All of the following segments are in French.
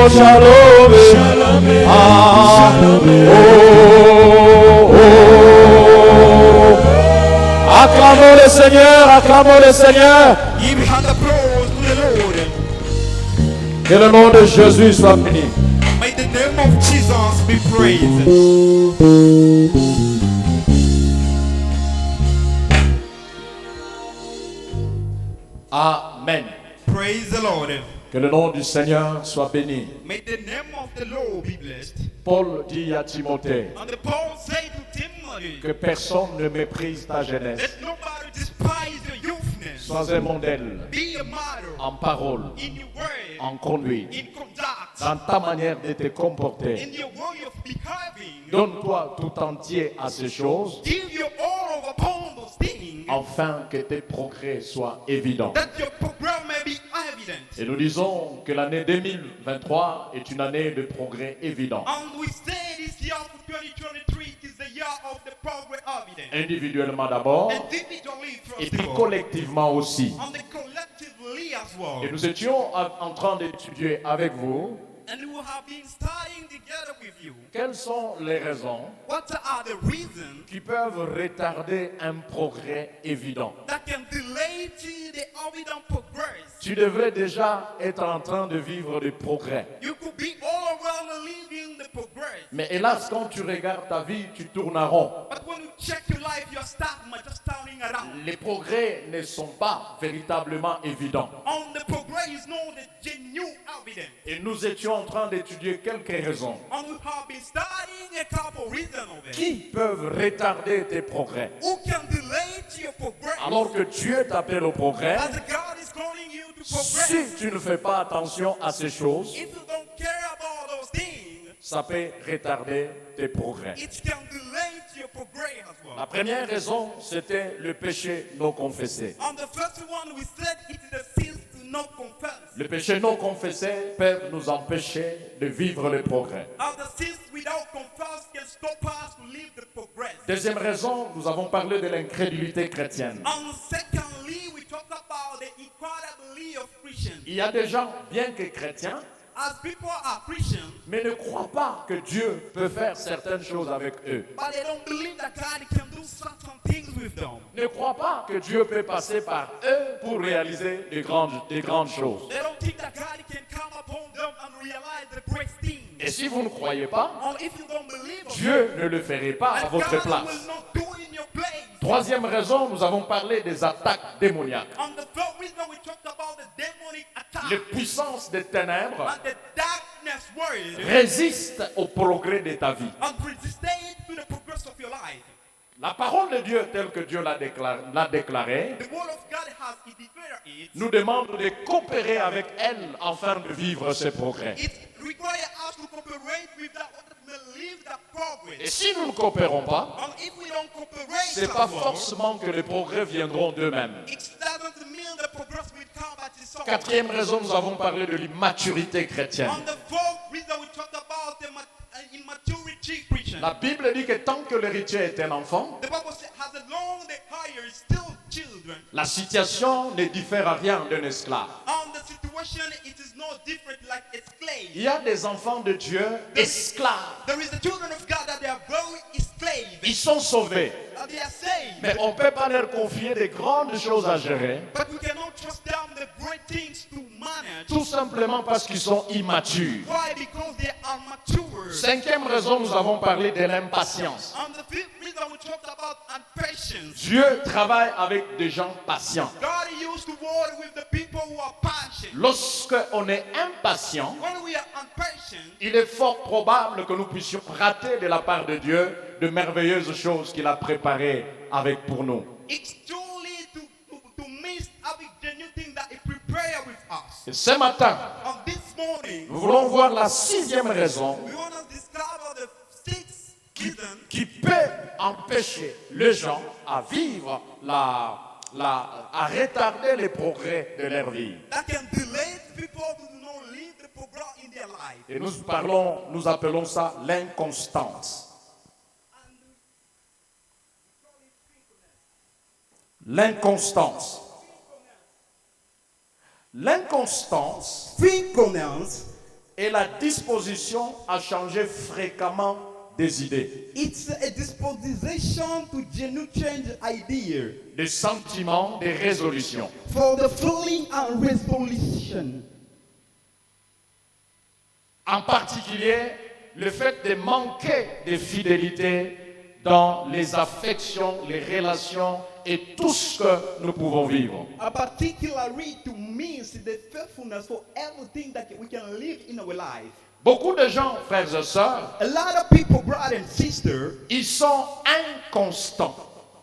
shalom. Ah, oh, oh. Acclamons le Seigneur, acclamons le Seigneur. Give hand applause to the Lord. Que le nom de Jésus soit béni. May the name of Jesus be praised. Amen. Praise the Lord. Que le nom du Seigneur soit béni. May the name of the Lord be blessed. Paul dit à Timothée And the Paul said to Timothy, que personne ne méprise ta jeunesse. let nobody despise your youthness. Sois un modèle Be a martyr en parole, in your word, en conduite, in conduct, dans ta manière de te comporter. in your way of behaving. Donne-toi tout entier à ces choses Give your all upon those things, afin que tes progrès soient évidents. that your program may be evident. Et nous disons que l'année 2023 est une année de progrès évident. And we say this year of 2023 is the year of the progress evident. Individuellement d'abord Individually, et first puis of all, collectivement aussi. and then collectively as well. Et nous étions en train d'étudier avec vous And we have been studying together with you. quelles sont les raisons What are the reasons qui peuvent retarder un progrès évident. that can delay to the evident progress? Tu devrais déjà être en train de vivre des progrès. You could be all around living the progress. Mais hélas, quand tu regardes ta vie, tu tournes en rond. But when you check your life, you're just turning around. Les progrès ne sont pas véritablement évidents. On the progress is not the genuine evidence. Et nous étions en train d'étudier quelques raisons And we have been studying a couple reasons of it. qui peuvent retarder tes progrès. Who can delay to your progress? Alors que Dieu t'appelle au progrès, As God is calling you to progress. si tu ne fais pas attention à ces choses, If you don't care about those things, ça peut retarder tes progrès. it can delay to your progress as well. La première raison, c'était le péché non confessé. On the first one, we said it is a sin to not confess. Le péché non confessé peut nous empêcher de vivre le progrès. And the sins without confess can stop us to live the progress. Deuxième raison, nous avons parlé de l'incrédulité chrétienne. And secondly, we talk about the incredibly of Christians. Il y a des gens, bien que chrétiens, As people are Christians, mais ne croient pas que Dieu peut faire certaines choses avec eux. but they don't believe that God can do certain things with them. Ne croient pas que Dieu peut passer par eux pour réaliser des grandes choses. They don't think that God can come upon them and realize the great things. Et si vous ne croyez pas, Or if you don't believe of Dieu ne le ferait pas à and votre God place. will not do in your place. Troisième raison, nous avons parlé des attaques démoniaques. On the third reason, we talked about the demonic attack. Les puissances des ténèbres And the darkness world résistent au progrès de ta vie. and resisted to the progress of your life. La parole de Dieu, telle que Dieu l'a déclarée, The word of God has declared it. nous demande de coopérer avec elle afin de vivre ce progrès. It requires us to cooperate with that, believe that progress. Et si nous ne coopérons pas, And if we don't cooperate, ce n'est pas as well, forcément que les progrès viendront d'eux-mêmes. it doesn't mean the progress will come at its own. Quatrième raison, nous avons parlé de l'immaturité chrétienne. On the fourth reason, we talked about the immaturity Christian. La Bible dit que tant que l'héritier est un enfant, The Bible says, as long the higher is still children. la situation ne diffère à rien d'un esclave. On the situation, it is no different like a slave. Il y a des enfants de Dieu esclaves. There is the children of God that they are very enslaved. Ils sont sauvés, And they are saved. mais on ne peut pas leur confier des grandes choses à gérer, But we cannot trust them the great things to manage. tout simplement parce qu'ils sont immatures. Why? Because they are mature. Cinquième raison, nous avons parlé de l'impatience. On the fifth reason, we talked about impatience. Dieu travaille avec des gens patients. God used to work with the people who are patient. Lorsque on est impatient, When we are impatient, il est fort probable que nous puissions rater de la part de Dieu de merveilleuses choses qu'il a préparées avec pour nous. it's truly to miss having the new thing that He prepared with us. Et ce matin, On this morning, nous voulons voir la sixième raison we want to discover the sixth reason qui peut empêcher les gens à vivre à retarder les progrès de leur vie. that can delay people to not live the program in their life. Et nous appelons ça l'inconstance. L'inconstance. L'inconstance Faithfulness et la disposition à changer fréquemment des idées, It's a disposition to genuine change idea des sentiments, des résolutions. for the feeling and resolution. En particulier, le fait de manquer de fidélité dans les affections, les relations et tout ce que nous pouvons vivre. Particularly to miss the faithfulness for everything that we can live in our life. Beaucoup de gens, frères et sœurs, A lot of people, brother and sister, ils sont inconstants.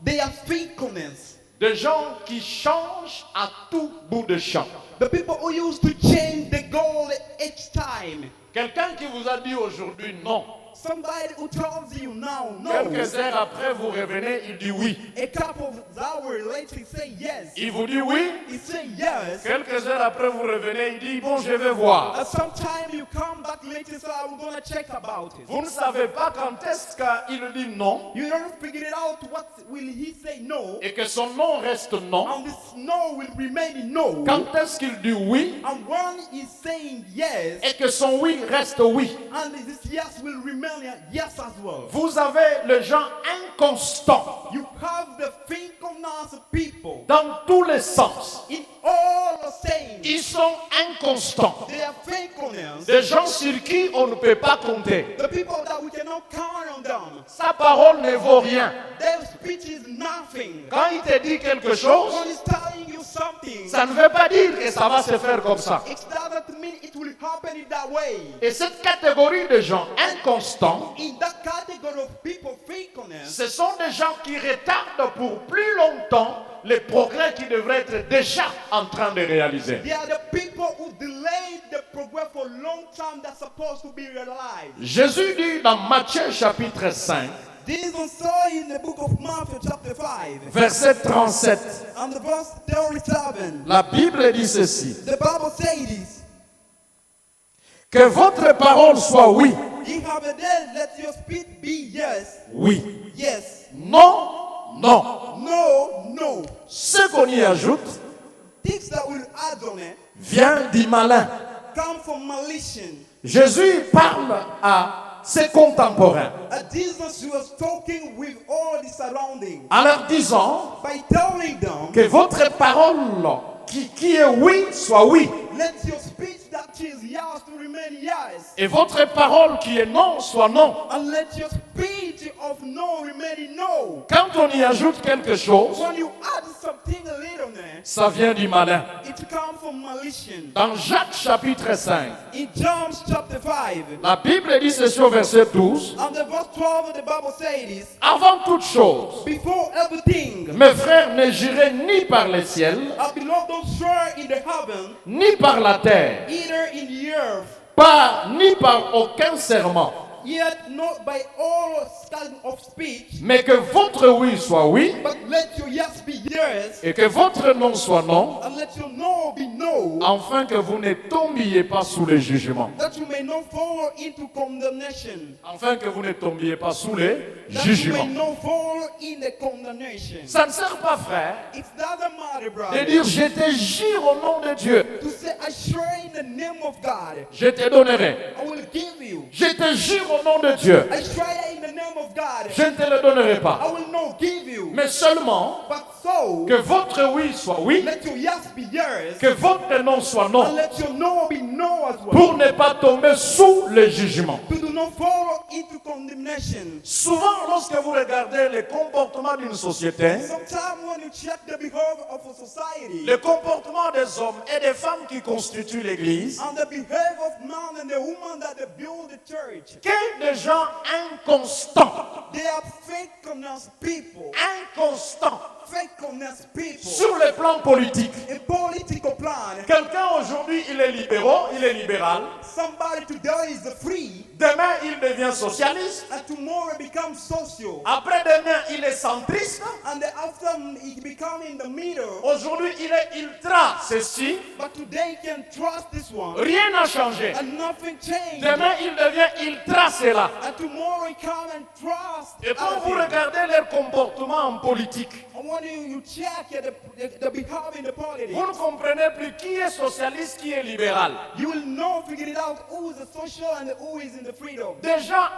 they are faithfulness. Des gens qui changent à tout bout de champ. The people who used to change the goal each time. Quelqu'un qui vous a dit aujourd'hui non. Somebody who tells you now, no. Quelques heures après, vous revenez, il dit oui. A couple of hours later, he say yes. Il vous dit oui. He say yes. Quelques heures après, vous revenez, il dit bon, je vais voir. Sometime you come back later, so I'm gonna check about it. Vous ne savez pas quand est-ce qu'il dit non You don't figure it out. What will he say no? et que son non reste non. And this no will remain no. Quand est-ce qu'il dit oui And when he's saying yes, et que son oui reste oui. and this yes will remain yes as well. Vous avez les gens inconstants You have the faithfulness people dans tous les sens. in all the saying. Ils sont inconstants. They are faithfulness. Des gens sur qui on ne peut pas compter. The people that we cannot count on them. Sa parole ne vaut rien. Their speech is nothing. Quand il te dit quelque chose, When he's telling you something, ça ne veut pas dire que ça va se faire comme ça. it doesn't mean it will happen in that way. Et cette catégorie de gens inconstants, In that category of people, faithfulness, ce sont des gens qui retardent pour plus longtemps les progrès qu'ils devraient être déjà en train de réaliser. they are the people who delay the progress for a long time that's supposed to be realized. Jésus dit dans Matthieu chapitre 5, Jesus saw in the book of Matthew chapter 5 verset 37, and the verse 37. la Bible dit ceci, The Bible says this. que votre parole soit oui, Ye have a day, let your speech be yes, oui, yes, non, non. no, no. Ce qu'on y ajoute Things that will add on it vient du malin. come from malicious. Jésus parle à ses contemporains Jesus was talking with all the surroundings en leur disant by telling them, que votre parole qui est oui soit oui let your speech that is yes to remain yes, et votre parole qui est non soit non. and let your speech of no remain no. Quand on y ajoute quelque chose, When you add something a little there, ça vient du malin. it comes from malicious. Dans Jacques chapitre 5, In John chapter 5, la Bible dit ceci au verset 12. and the verse 12 the Bible says this, Avant toute chose, before everything, mes frères, ne jurez ni par les ciels, our beloved don't swear in the heaven, ni par la terre, either in the earth, ni par aucun serment, yet not by all kind of speech, mais que votre oui soit oui but let your yes be yes, et que votre non soit non, and let your no be no, afin que vous ne tombiez pas sous le jugement. that you may not fall into condemnation. Afin que vous ne tombiez pas sous les That you may jugements. not fall in the condemnation. Ça ne sert pas, frère, It doesn't matter, de brother, dire je te jure au nom de Dieu, to say, I swear in the name of God, je te donnerai. I will give you. Je te jure au nom de Dieu, I swear in the name of God, je ne te le donnerai pas. I will not give you. Mais seulement But so, que votre oui soit oui, let your yes be yes, que votre non soit and non, let your no be no as well. pour ne pas tomber sous le jugement. To do not fall into condemnation. Souvent, lorsque vous regardez le comportement d'une société, Sometimes when you check the behavior of a society, le comportement des hommes et des femmes qui constituent l'Église, and the behavior of man and the woman that they build the church, que des gens inconstants, they are faithfulness people. inconstants Faithfulness people. sur le plan politique. A political plan. Quelqu'un aujourd'hui, il est libéral, il est libéral. Somebody today is free, Demain, il devient socialiste. and tomorrow it becomes social. Après-demain, il est centriste. And then after it becomes in the middle. Aujourd'hui, il est ultra ceci. But today you can trust this one. Rien n'a changé. And nothing changed. Demain, il devient ultra cela. And tomorrow you come and trust. Et quand vous other regardez leur comportement en politique, people. want you to check the behavior in the politics. Vous ne comprenez plus qui est socialiste, qui est libéral. You will know, figure it out, who is the social and who is in the freedom. Des gens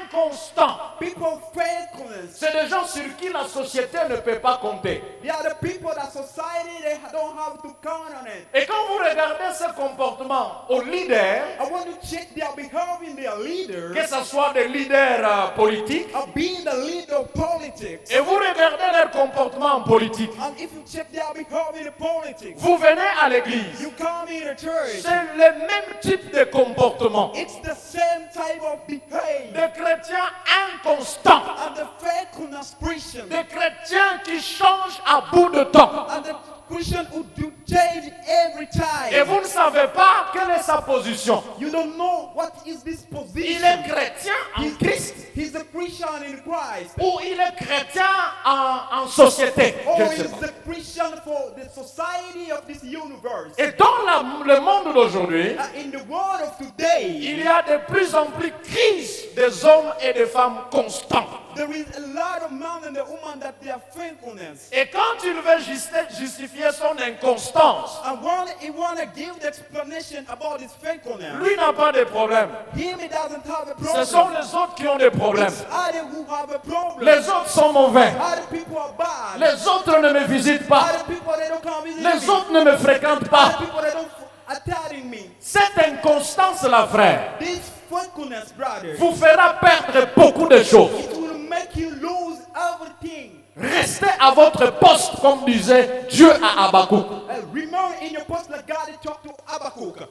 inconstants. People faithfulness. C'est des gens sur qui la société ne peut pas compter. They are the people that society they don't have to count on it. Et quand vous regardez ce comportement aux leaders, I want to check their behavior in their leaders. que ce soit des leaders politiques, Of being the leader of politics. et vous regardez leur comportement en politique, And if you check their behavior in the politics, vous venez à l'église, you come in the church. c'est le même type de comportement. It's the same type of behavior. Des chrétiens inconstants, And the faithfulness Christian. des chrétiens qui changent à bout de temps. And the Christian who do change every time. Et vous ne savez pas quelle est sa position. You don't know what is this Il position. est chrétien en Christ He's a Christian in Christ. ou il est chrétien en société. Or Je ne sais he's pas. the Christian for the society of this universe. Et dans le monde d'aujourd'hui, In the world of today, il y a de plus en plus crise des hommes et des femmes constants. there is a lot of men and women that they are faithfulness. Et quand il veut justifier son inconstance, And he want to give the explanation about his faithfulness. lui n'a pas de problème. Him, he doesn't have a Ce sont problem. les autres qui ont des problèmes. It's others who have a problem. Les autres sont mauvais. Other people are bad. Les autres ne me visitent pas. Other people, they don't come visit Les me. autres ne me fréquentent Other pas. people, they don't attend me. Cette inconstance-là, frère, This faithfulness, brother, vous fera perdre beaucoup de choses. it will make you lose everything. Restez à votre poste, comme disait Dieu à Habakkuk. Remain in your post like God talked to Habakkuk.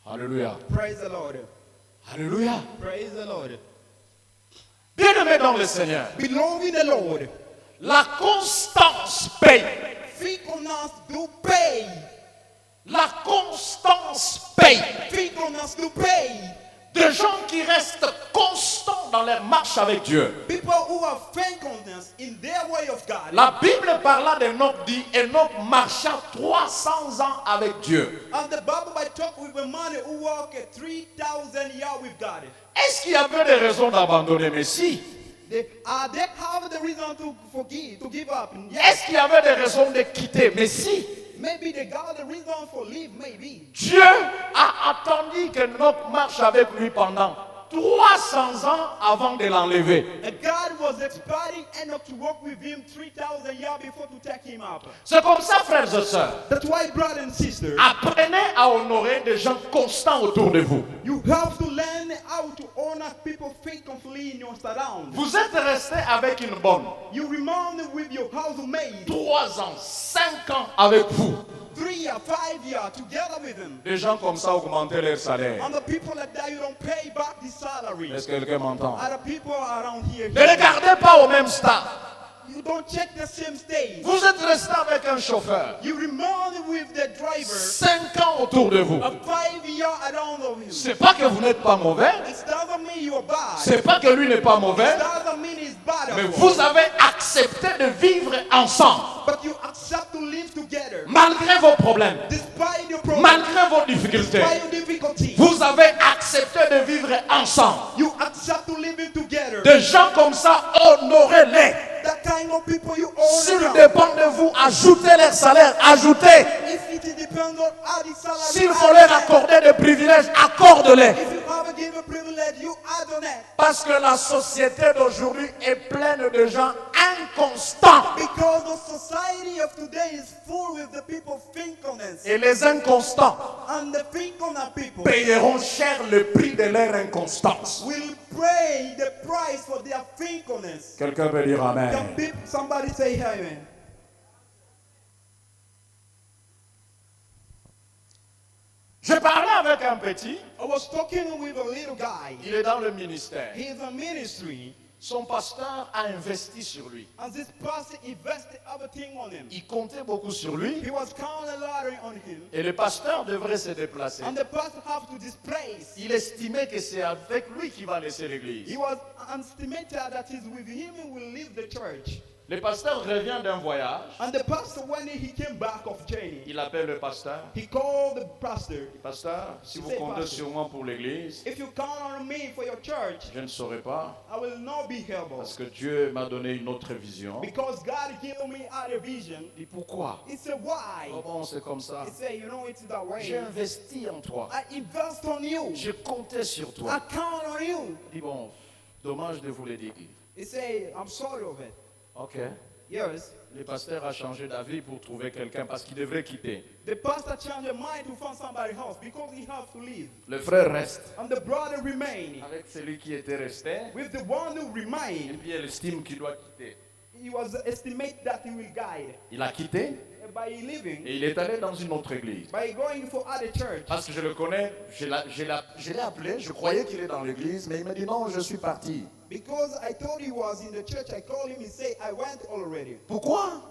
Alléluia. Praise the Lord. Alléluia. Praise the Lord. Bien-aimés dans le Seigneur, Belong in the Lord. la constance paye. Faithfulness do pay. La constance paye. Faithfulness do pay. Des gens qui restent constants dans leur marche avec Dieu. People who have faithfulness in their way of God. La Bible parla d'Enoch, dit Enoch marcha 300 ans avec Dieu. And the Bible by talk with a man who walked 3,000 years with God. Est-ce qu'il y avait des raisons d'abandonner? Mais si. They have the reason to forgive, to give up. Est-ce qu'il y avait des raisons de quitter? Mais si. Maybe they got the reason for leave, maybe. Dieu a attendu qu'Enoch marche avec lui pendant 300 ans avant de l'enlever. And God was expecting Enoch to walk with him 3,000 years before to take him up. C'est comme ça, frères et sœurs. That's why, brothers and sisters, Apprenez à honorer des gens constants autour de vous. you have to learn how to honor people faithfully in your surround. Vous êtes resté avec une bonne. You remain with your housemate 3 ans, 5 ans avec vous. 3 or 5 years together with them. Des gens comme ça augmentaient leur salaire. And the people like that, you don't pay back the salary. Est-ce que quelqu'un m'entend? Other people around here, Ne les gardez pas au même stade. you don't check the same stage. Vous êtes resté avec un chauffeur. You remain with the driver 5 ans autour de vous. 5 years around of you. C'est pas que vous n'êtes pas mauvais. It doesn't mean you're bad. C'est pas que lui n'est pas mauvais. It doesn't mean it's bad. Mais at all. vous avez accepté de vivre ensemble. But you accept to live together. Malgré vos problèmes. Despite your problems. Malgré vos difficultés. Despite your difficulties. Vous avez accepté de vivre ensemble. You accept to live it together. Des gens comme ça, honorez-les. That kind of people you S'il honor. dépend de vous, ajoutez leur salaire, ajoutez. If it depends on how the salary. S'il faut leur accorder des privilèges, accorde-les. If you have a given privilege, you add on it. Parce que la société d'aujourd'hui est pleine de gens inconstants. Because the society of today is full with the people faithfulness. Et les inconstants And the faithfulness people payeront cher le prix de leur inconstance. will pay the price for their faithfulness. Quelqu'un peut dire Amen. Somebody say amen. Je parlais avec un petit, I was talking with a little guy. il est dans le ministère. He's a ministry. Son pasteur a investi sur lui. And this pastor invested everything on him. Il comptait beaucoup sur lui He was counting a lottery on him. et le pasteur devrait se déplacer. And the pastor have to displace. Il estimait que c'est avec lui qu'il va laisser l'église. He was estimated that is with him he will leave the church. Le pasteur revient d'un voyage. And the pastor, when he came back of journey, Il appelle le pasteur. he called the pastor. Pasteur, si vous Say, comptez pastor, sur moi pour l'église, if you count on me for your church, je ne saurais pas. I will not be able. Parce que Dieu m'a donné une autre vision. Because God gave me other vision. Et pourquoi? He said, why? Oh bon, c'est comme ça. He said, you know, it's that J'ai way. investi en toi. I invest on you. Je comptais sur I toi. count on you. Il dit bon, dommage de vous le dire. He said, I'm sorry of it. Ok. Yes. Le pasteur a changé d'avis pour trouver quelqu'un parce qu'il devrait quitter. The pastor changed his mind to find somebody else because he has to leave. Le frère reste And the brother remained. avec celui qui était resté. With the one who Et remained, puis elle estime qu'il doit quitter. he was estimate that he will guide. Il a quitté And by leaving, et il est allé dans une autre église. by going for other church. Parce que je le connais, je l'ai appelé, je croyais qu'il est dans l'église, mais il m'a dit non, je suis parti. Because I thought he was in the church, I called him and said, I went already. Pourquoi?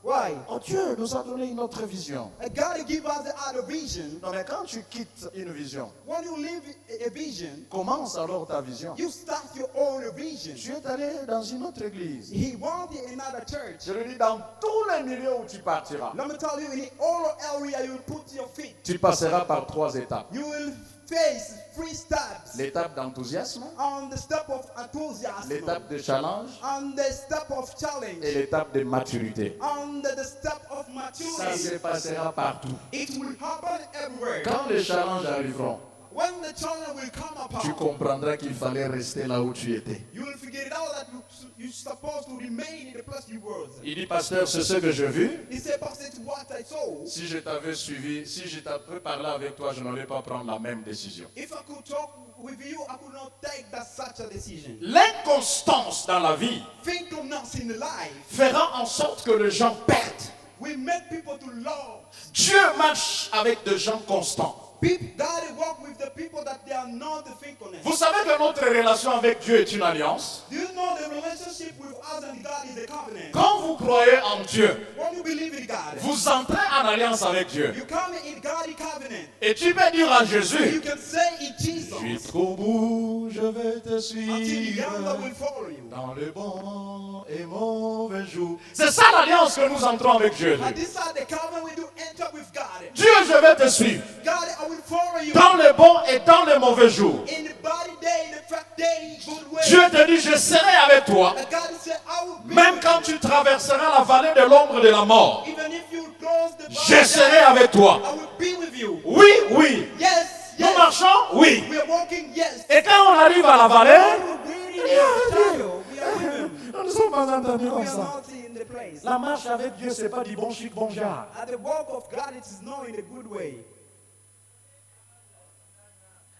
Why? Oh, Dieu nous a donné une autre vision. And God give us the other vision. Non, mais quand tu quittes une vision, When you leave a vision, commence alors ta vision. you start your own vision. Tu es allé dans une autre église. He wanted another church. Je lui dis, dans tous les milieux où tu partiras, Let me tell you, in all area you will put your feet. tu passeras par 3 étapes. You will face 3 steps. L'étape d'enthousiasme, On the step of enthusiasm. l'étape de challenge On the step of et challenge. l'étape de maturité. On the step of Ça se maturity. passera partout. It will happen everywhere. Quand les challenges arriveront, When the challenge will come tu upon, comprendras qu'il fallait rester là où tu étais. you will figure it out that you're supposed to remain in the place you were. Il dit, pasteur, c'est ce que j'ai vu. He said, Pastor, it's what I saw. Si je t'avais suivi, si je t'avais parlé avec toi, je n'allais pas prendre la même décision. If I could talk with you, I could not take that such a decision. L'inconstance dans la vie Faithfulness in life fera en sorte que les gens perdent. will make people to love. Dieu marche avec des gens constants. People, God walk with the people that they are not the faithfulness. Vous savez que notre relation avec Dieu est une alliance. Do you know the relationship with us and God is a covenant? Quand vous croyez en Dieu, When you believe in God, vous entrez en alliance avec Dieu. you come in God's covenant. Et tu peux dire à You Jésus, can say in je suis Jesus, trop bout, je vais te until the suivre younger will follow you. dans le bon et mauvais jour. C'est ça l'alliance que nous entrons avec Jésus. And this are the covenant we do enter with God. Dieu, je vais te suivre God, I will follow you. dans les bons et dans les mauvais jours. In the body day, in the fact day, good way. Dieu te dit, je serai avec toi, And God said, I will be même with quand you. tu traverseras la vallée de l'ombre de la mort. Even if you cross the Je serai avec toi. I will be with you. Oui, oui. Yes, Nous yes. marchons, oui. We are walking, yes. Et quand on arrive à la vallée, We are with him. nous ne sommes pas entendus We comme are ça. not in the place. La marche avec Dieu, c'est pas du bon chic, bon genre. At the walk of God, it is not in a good way.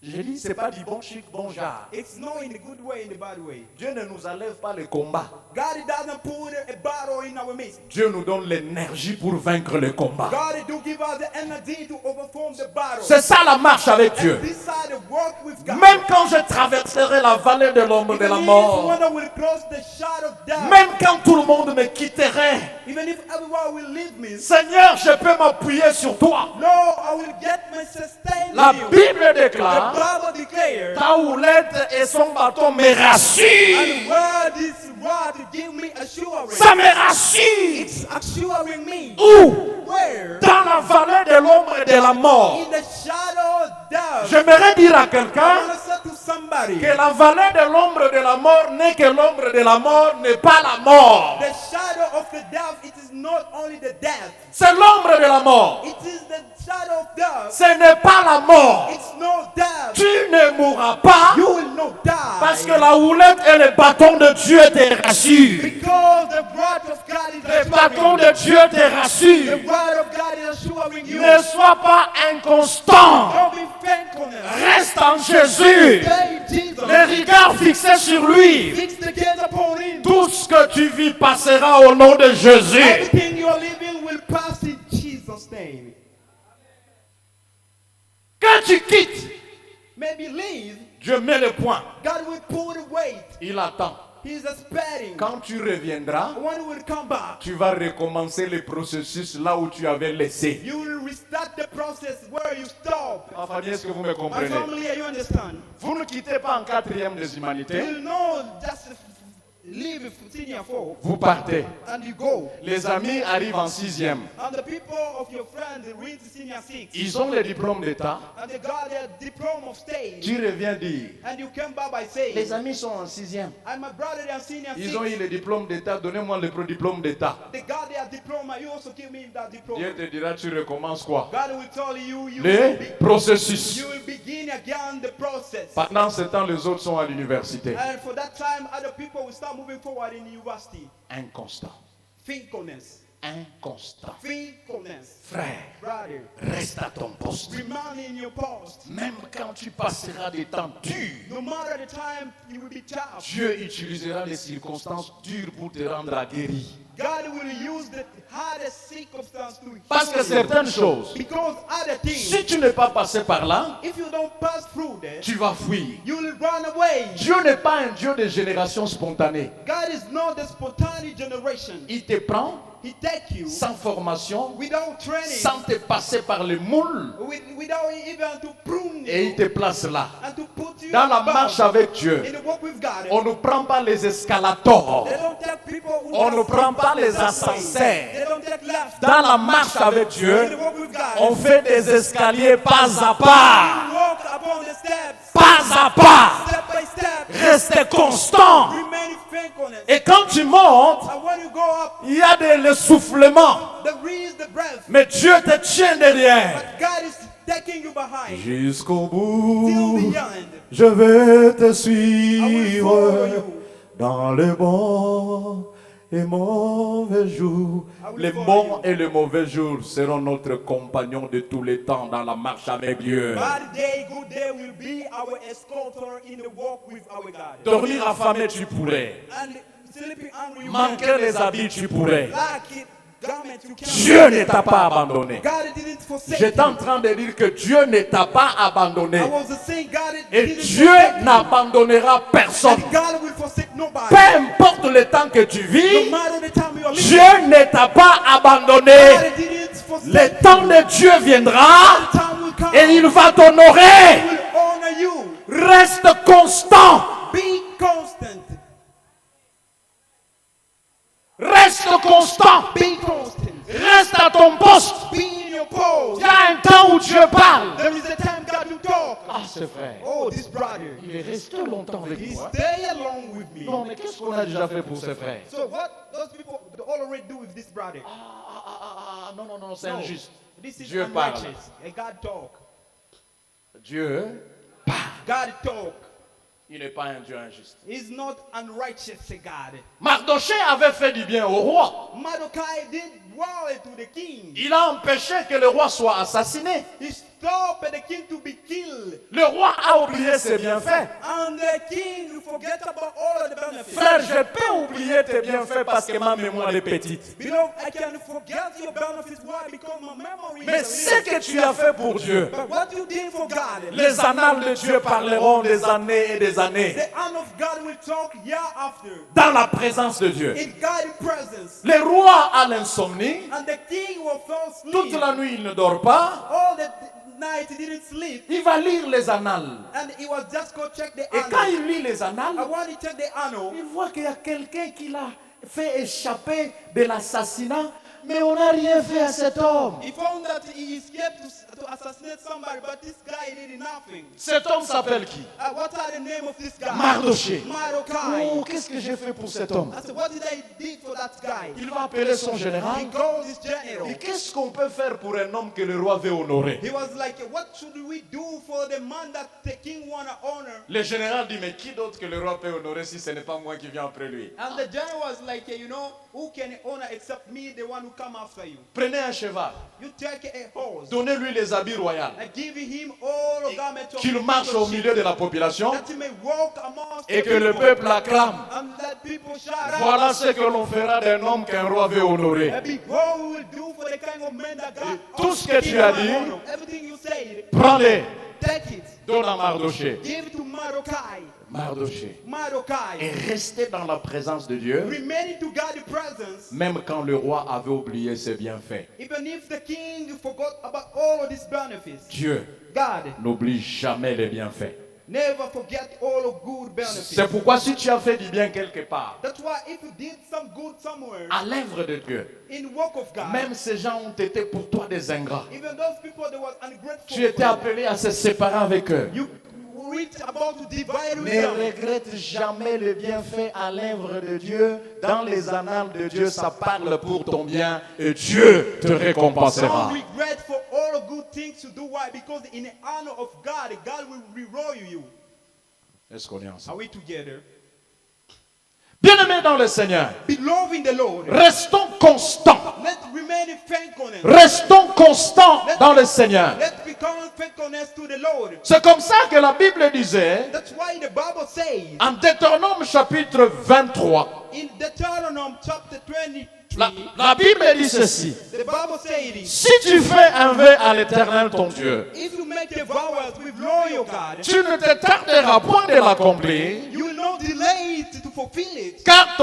J'ai dit, c'est pas du bon chic, bon genre. It's not in a good way, in the bad way. Dieu ne nous enlève pas les combats. God doesn't put a battle in our midst. Dieu nous donne l'énergie pour vaincre les combats. God do give us the energy to overcome the battle. C'est ça la marche avec And Dieu. this side of walk with God. Même quand je traverserai la vallée de l'ombre de la Even if mort, one will cross the shadow of death. même quand tout le monde me quitterait, Even if everyone will leave me. Seigneur, je peux m'appuyer sur toi. Lord, I will get my sustain La with you. Bible The déclare, Bible declares, ta houlette et son bâton me rassurent. and word is word to give me assurance. Ça me rassure. It's assuring me. Où? Where? Dans la vallée de l'ombre et de la mort. In the shadow of death. J'aimerais dire à I quelqu'un want to say to somebody, que la vallée de l'ombre de la mort n'est que l'ombre de la mort, n'est pas la mort. the shadow of the death, it is not only the death. C'est l'ombre de la mort. It is the shadow of death. Ce n'est pas la mort. It's no death. Tu ne mourras pas You will not die. parce que la houlette et le bâton de Dieu te rassurent. Because the word of God is Le bâton assuring de Dieu te you. The rassure. word of God is assuring you. Ne sois pas inconstant. Don't be thankfulness. Reste en Jésus. Stay in Jesus. Les regards fixés sur lui. Fix the gaze upon him. Tout ce que tu vis passera au nom de Jésus. Everything you are living will pass in Jesus' name. Quand tu quittes, Maybe leave, Dieu met le point. God will pull the weight. Il attend. He's expecting. Quand tu reviendras, When he will come back, tu vas recommencer le processus là où tu avais laissé. you will restart the process where you stop. Ma famille, est-ce que vous me My comprenez? family, you understand? Vous ne quittez pas en quatrième des You humanités. will not just leave, sit senior folk, vous partez. and you go. Les amis arrivent en 6e. And the people of your friends reach senior 6. Ils ont les diplômes d'État. And they got their diploma of stage. Tu reviens dire, And you came back by saying, les amis sont en 6e. and my brother they are senior 6. Ils ont eu les diplômes d'État. Donnez-moi le diplôme d'État. They got their diploma. You also give me that diploma. Dieu te dira, tu recommences quoi? God will tell you, Les processus. you will begin again the process. Pendant ce temps, les autres sont à l'université. And for that time, other people will start moving forward in university. Inconstant. Faithfulness. Inconstant. Faithfulness. Frère, Brother, reste à ton poste. remain in your post. Même quand tu passeras des temps durs, No matter the time, you will be tough. Dieu utilisera les circonstances dures pour te rendre aguerri. God will use the hardest circumstance to Parce que heal you. certaines choses, Because other things, si tu n'es pas passé par là, if you don't pass through there, tu vas fuir. you will run away. Dieu n'est pas un Dieu de génération spontanée. God is not the spontaneous generation. Il te prend He take you sans formation, without training, sans te passer par le moule, without even to prune et il you, te place là. and to put you Dans la above. marche avec Dieu, In the walk with God. on ne prend pas les escalators. They don't take people who On ne just prend pas les that way. ascenseurs. They don't take left. Dans la marche avec In Dieu, the walk with God. on fait des escaliers pas à pas. You walk upon the steps, Pas à pas. step by step. Reste constant. Remain in faithfulness. Et quand tu montes, And when you go up, il y a l'essoufflement. there is the breath. Mais Dieu te tient derrière. But God is taking you behind. Jusqu'au Till bout, the end. je vais te I will follow suivre you. dans les bons et mauvais jours. I will Les follow bons you. et les mauvais jours seront notre compagnon de tous les temps dans la marche avec Dieu. Bad day, good day will be our escorter in the walk with our God. Dormir affamé, tu pourrais. And sleeping hungry, you Manquer les habits, tu pourrais. lack it, garment, you can't. Dieu ne t'a pas abandonné. God didn't forsake J'étais en train de dire que Dieu ne t'a pas abandonné. I was saying God Et didn't Dieu forsake you. n'abandonnera personne. And God will forsake nobody. Peu importe le temps que tu No vis, matter the time you are living, Dieu ne t'a pas abandonné. God didn't forsake Le you. temps de Dieu viendra The time will come. et il va t'honorer. He will honor you. Reste constant. Be constant. Reste constant. Be constant. Reste à ton poste. Be in your post. Il y a un temps où Dieu parle. There is a time God will talk. Ah, c'est vrai. Oh, this brother. Il est resté longtemps avec He moi. stay along with me. Non, mais qu'est-ce qu'on a déjà fait pour ces frères? So what those people already do with this brother? Non, non, non, c'est No, injuste. this is Dieu parle. unrighteous. And God talk. Dieu, God talk. il n'est pas un Dieu injuste. He's not unrighteous, God. Mardoché avait fait du bien au roi. Mordecai did well to the king. Il a empêché que le roi soit assassiné. He stopped the king to be killed. Le roi a oublié ses bienfaits. And the king forget about all of the benefits. Frère, je peux oublier tes bienfaits parce que ma mémoire est petite. Beloved, I can forget your benefits. Why? Because my memory Mais is ce que tu as fait pour Dieu, But what you did for God, les annales de Dieu parleront des années et des années the hand of God will talk year after. dans la présence de Dieu. In God's presence. Le roi a l'insomnie. And the king will fall asleep. Toute la nuit, il ne dort pas. All the night he didn't sleep. Il va lire les annales. And he was just go check the Et quand annal. il lit les annales, And when he checked the annal, il voit qu'il y a quelqu'un qui l'a fait échapper de l'assassinat. Mais on n'a rien fait à cet homme. he found that he escaped to assassinate somebody, but this guy did nothing. Cet homme s'appelle qui? What are the name of this guy? Mardoché. Mordecai. Oh, qu'est-ce que j'ai fait pour cet homme? I said, what did I did for that guy? Il va appeler son général. He called his general. Et qu'est-ce qu'on peut faire pour un homme que le roi veut honorer? He was like, what should we do for the man that the king want to honor? Le général dit, mais qui d'autre que le roi peut honorer si ce n'est pas moi qui viens après lui? And the general was like, you know, who can honor except me, the one who come after you? Prenez un cheval, You take a horse donnez-lui les habits royaux, and give him all the garments of qu'il marche au milieu de la population that he may walk amongst et the que le people. peuple acclame. And that people shout out. Voilà ce que l'on fera d'un homme qu'un roi veut honorer. Maybe what we will do for the kind of man that God Tout ce que tu as dit, honor. Everything you said, Prends-les, take it. donne à Mardoché. Give it to Mordecai. Mardoché. Et Mordecai. restez dans la présence de Dieu, Remaining to God's presence, même quand le roi avait oublié ses bienfaits. even if the king forgot about all of these benefits. Dieu God n'oublie jamais les bienfaits. Never forget all of good benefits. C'est pourquoi si tu as fait du bien quelque part, That's why if you did some good somewhere à l'œuvre de Dieu, in work of God, même ces gens ont été pour toi des ingrats. even those people that were ungrateful, Tu étais appelé à se séparer avec eux. you reach about to divide with Ne them. regrette jamais le bienfait à l'œuvre de Dieu. Dans les annales de Dieu, ça parle pour ton bien et Dieu te récompensera. Don't regret for all good things you do. Why? Because in the honor of God, God will reward you. Est-ce qu'on est Are ensemble? we together? Bien-aimés dans le Seigneur, Beloved in the Lord, restons constants. let's remain in faithfulness. Restons constants dans le Seigneur. Let's become faithfulness to the Lord. C'est comme ça que la Bible disait That's why the Bible says en Deutéronome chapitre 23. in Deuteronomy chapter 23, La Bible dit ceci. the Bible says, Si tu fais un vœu à l'Éternel ton Dieu, if you make a vow with Lord your God, tu ne te tarderas point de l'accomplir, you will not delay it to fulfill it. car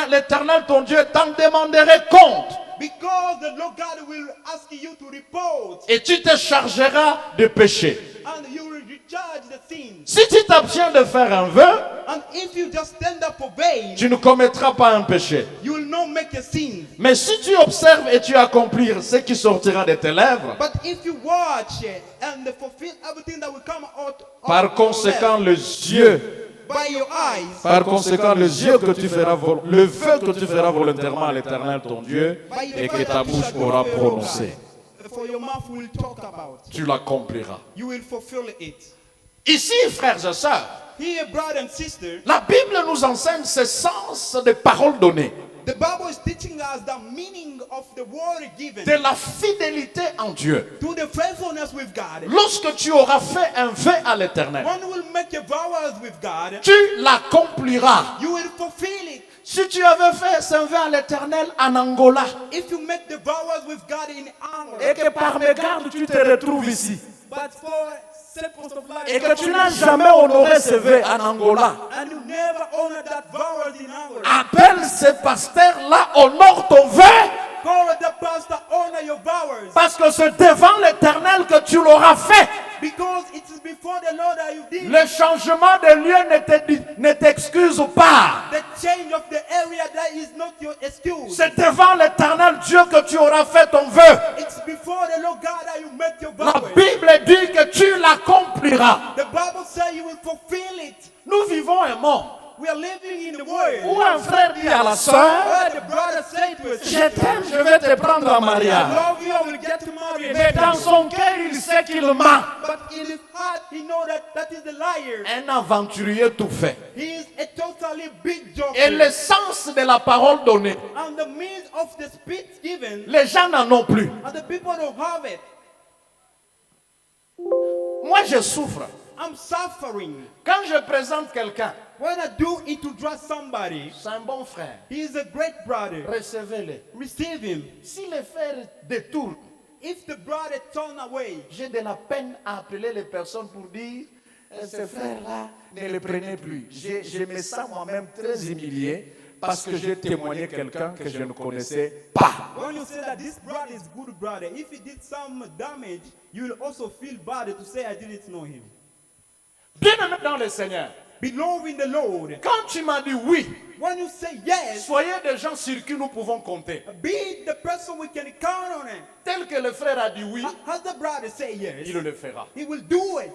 l'Éternel ton Dieu t'en demanderait compte, Because the Lord God will ask you to report et tu te chargeras de péché. and you will recharge the sin. Si tu t'abstiens de faire un vœu, And if you just stand up for vain, tu ne commettras pas un péché. you will not make a sin. Mais si tu observes et tu accomplis ce qui sortira de tes lèvres, But if you watch it and fulfill everything that will come out par of your conséquent, lips les yeux, by your eyes, par conséquent, les yeux que tu feras, le vœu que tu feras volontairement à l'Éternel ton Dieu et que ta bouche aura prononcé, for your mouth will talk about, tu l'accompliras. you will fulfill it. Ici, frères et sœurs, Here, brother and sister, la Bible nous enseigne ce sens des paroles données, the Bible is teaching us the meaning of the word given de la fidélité en Dieu. to the faithfulness with God. Lorsque tu auras fait un vœu à l'Éternel, One will make a vow with God, tu l'accompliras. you will fulfill it. Si tu avais fait un vœu à l'Éternel en Angola If you make the vows with God in honor, et que par mégarde tu te retrouves ici but for purpose of life, et que tu n'as jamais honoré ce vœu en Angola, and you never honor that vows in honor, appelle ce pasteur-là, honore ton vœu, call the pastor, honor your vows, parce que c'est devant l'Éternel que tu l'auras fait. because it is before the Lord that you did. Le changement de lieu ne t'excuse pas. The change of the area, that is not your excuse. C'est devant l'Éternel Dieu que tu auras fait ton vœu. It's before the Lord God that you make your La vows. Bible dit que tu l'accompliras. The Bible says you will fulfill it. Nous vivons un monde We are living in the world où un frère dit à la sœur, where the brother say to his je sister, t'aime, je vais te prendre en I mariage. love you, I will get to marry. Mais dans son cœur, il sait qu'il ment. But in his heart, he knows that is the liar. Un aventurier tout fait. He is a totally big joker. Et l'essence de la parole donnée, And the means of the speech given, les gens n'en ont plus. and the people don't have it. Moi, je souffre. I'm suffering. Quand je présente quelqu'un, When I do it to trust somebody, c'est un bon frère. he is a great brother. Recevez-le. Receive him. Si le frère détourne, If the brother turn away, j'ai de la peine à appeler les personnes pour dire ce frère-là, ne le prenez plus. Je me sens moi-même très humilié parce que j'ai témoigné quelqu'un que je ne connaissais pas. when you say that this brother is good brother, if he did some damage, you will also feel bad to say I didn't know him. Bien-aimé dans le Seigneur, Belong in the Lord. quand tu m'as dit oui, When you say yes, soyez des gens sur qui nous pouvons compter. be the person we can count on it. Tel que le frère a dit oui, Has the brother say yes, il le fera. he will do it.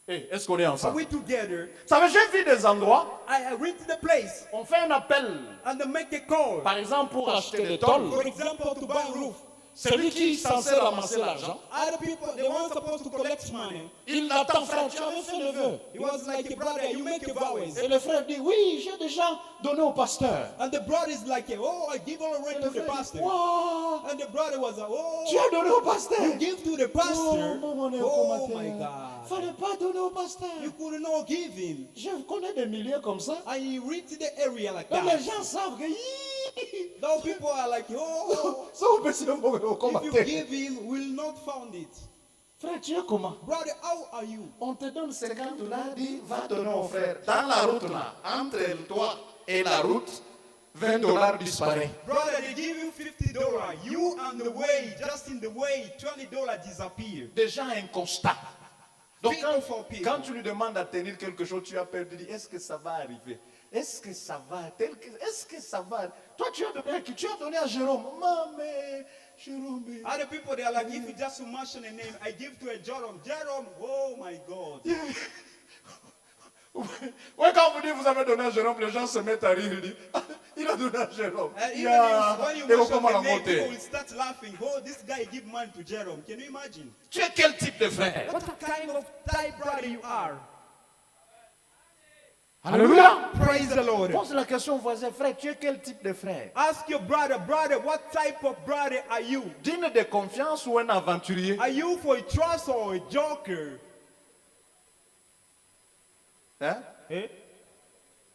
Hey, est-ce qu'on est Are ensemble? we together? Ça veut dire, j'ai vu des endroits, I reach the place on fait un appel, and they make a call. par exemple pour acheter des tôles. For example, to buy a roof. Celui qui est censé ramasser l'argent, Other people, they weren't supposed to collect money. il attend, frère, tu avais fait le vœu. It was like, brother, you make your vows. Et le frère dit, oui, j'ai déjà donné au pasteur. And the brother is like, oh, I give all the rent Et to le the frère dit, pastor. wow, And the brother was like, tu as oh, donné au pasteur. you give to the pastor. Oh my Il God. fallait pas donner au pasteur. You could not give him. Je connais des milliers comme ça. And he reached the area like Donc les that. gens savent que, Those people are like, oh, ça on peut se moquer au if you commentaire. give him, we'll not found it. Frère, tu es comment? Brother, how are you? On te donne 50 $, dit, va donner au frère. Dans la route là, entre toi et la route, 20 $ disparaît. Brother, they give you $50. You on the way, just in the way, $20 disappear. Déjà un constat. Donc People for people. quand tu lui demandes à tenir quelque chose, tu as peur de dire, est-ce que ça va arriver? Est-ce que ça va? Est-ce que ça va? Toi, tu as donné à qui? Tu as donné à Jérôme. Maman, Jérôme. Other people, they are like, if you just mention a name, I give to a Jerome. Jerome, oh my God. Ouais, quand vous dites vous avez donné à Jérôme, les gens se mettent à rire. Ils disent, ah, il a donné à Jérôme. And even when you Et vous mention comment the la name, people monter? will start laughing. Oh, this guy give money to Jerome. Can you imagine? Tu es quel type de frère? What kind of type brother you are? Alléluia. Praise the Lord. Pose la question au voisin, frère, tu es quel type de frère? Ask your brother, brother, what type of brother are you? Digne de confiance ou un aventurier? Are you for a trust or a joker? Hein? Eh?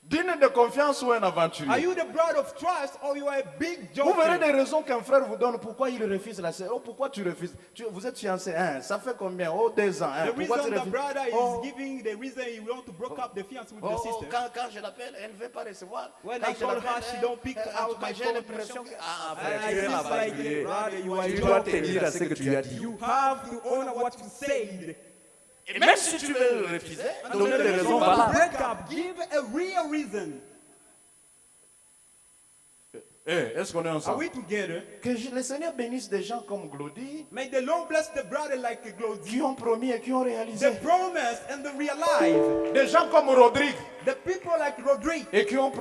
Digne de confiance ou un Are aventurier? you the brother of trust or you are a big Vous verrez joker? des raisons qu'un frère vous donne pourquoi il refuse la sœur. Oh, pourquoi tu refuses? Vous êtes fiancé, hein? Ça fait combien? Oh, 2 ans. Hein? The Pourquoi reason tu the refuses? brother Oh, is giving the reason he want to break up the fiance with the oh, sister. quand je l'appelle, elle ne veut pas recevoir. When Quand I je call l'appelle, her, she don't pick out my j'ai phone. l'impression que... Ah, And frère, I tu es feel like, aventurier. brother, you are a Tu dois joker. tenir à ce que tu as dit. You have to honor what you said. Et même si tu veux le refuser, And donner the des reason raisons to valables. break up, give a real reason. Est-ce qu'on est Are ensemble? we together? Que le Seigneur bénisse des gens comme Glody May the Lord bless the brother like a glow. qui ont promis et qui ont The réalisé. promise and the realize. Des gens comme Rodrigue The people like Rodrigue. et qui ont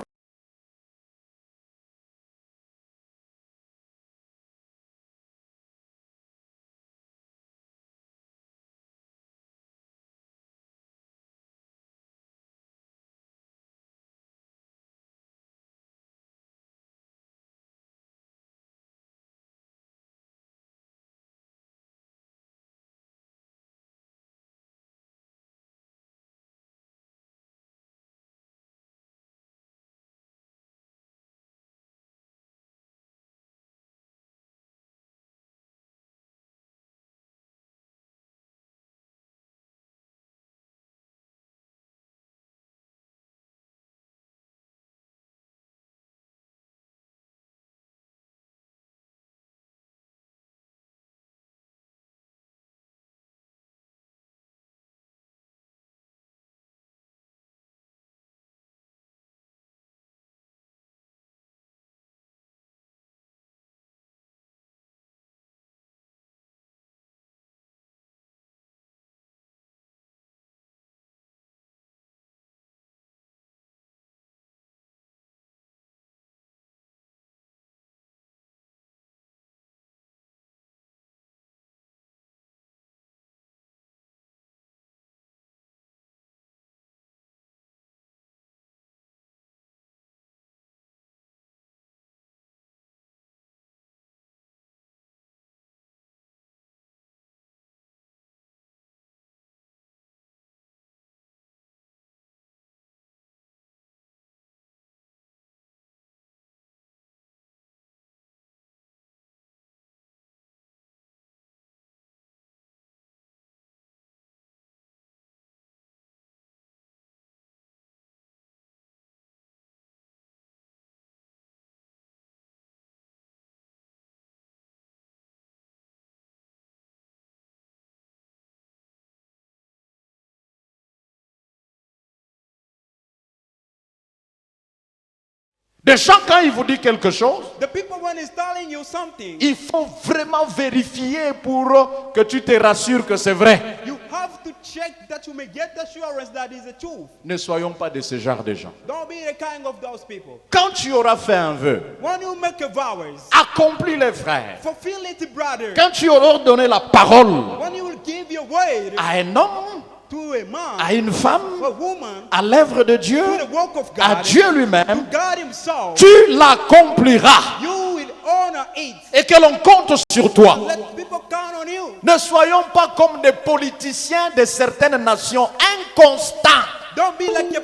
des gens quand il vous dit quelque chose, The people when he's telling you something, il faut vraiment vérifier pour que tu te rassures que c'est vrai. you have to check that you may get assurance that is the truth. Ne soyons pas de ce genre de gens. Don't be the kind of those people. Quand tu auras fait un vœu, When you make a vows, accomplis les frères. fulfill it, brother. Quand tu auras donné la parole When you will give your word à un homme, to a man, à une femme, a woman, à l'œuvre de Dieu, to the work of à God, Dieu to lui-même, God himself, tu l'accompliras you will honor it. et que l'on compte sur toi. Let people count on you. Ne soyons pas comme des politiciens de certaines nations inconstants. Don't be like a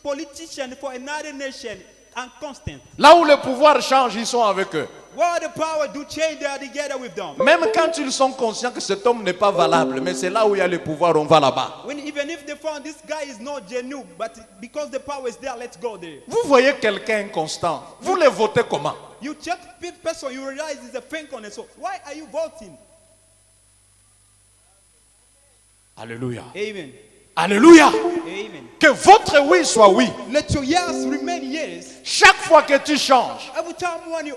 politician for another nation and constant. Là où le pouvoir change, ils sont avec eux. Where the power do change, they are together with them. Même quand ils sont conscients que cet homme n'est pas valable, mais c'est là où il y a le pouvoir, on va là-bas. Even if they found this guy is not genuine, but because the power is there, let's go there. Vous voyez quelqu'un inconstant, vous le votez comment? You check the person, you realize it's a fake on it. So why are you voting? Alléluia. Amen. Alléluia. Amen. Que votre oui soit oui. Let your yes remain yes. Chaque fois que tu changes, Every time when you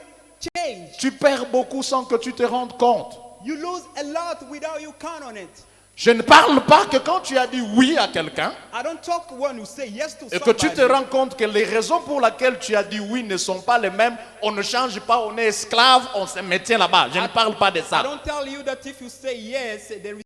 change, tu perds beaucoup sans que tu te rendes compte. you lose a lot without you count on it. Je ne parle pas que quand tu as dit oui à quelqu'un I don't talk when you say yes to et que tu te somebody. rends compte que les raisons pour lesquelles tu as dit oui ne sont pas les mêmes, on ne change pas, on est esclave, on se maintient là-bas. Je ne parle pas de I ça. don't tell you that if you say yes, there is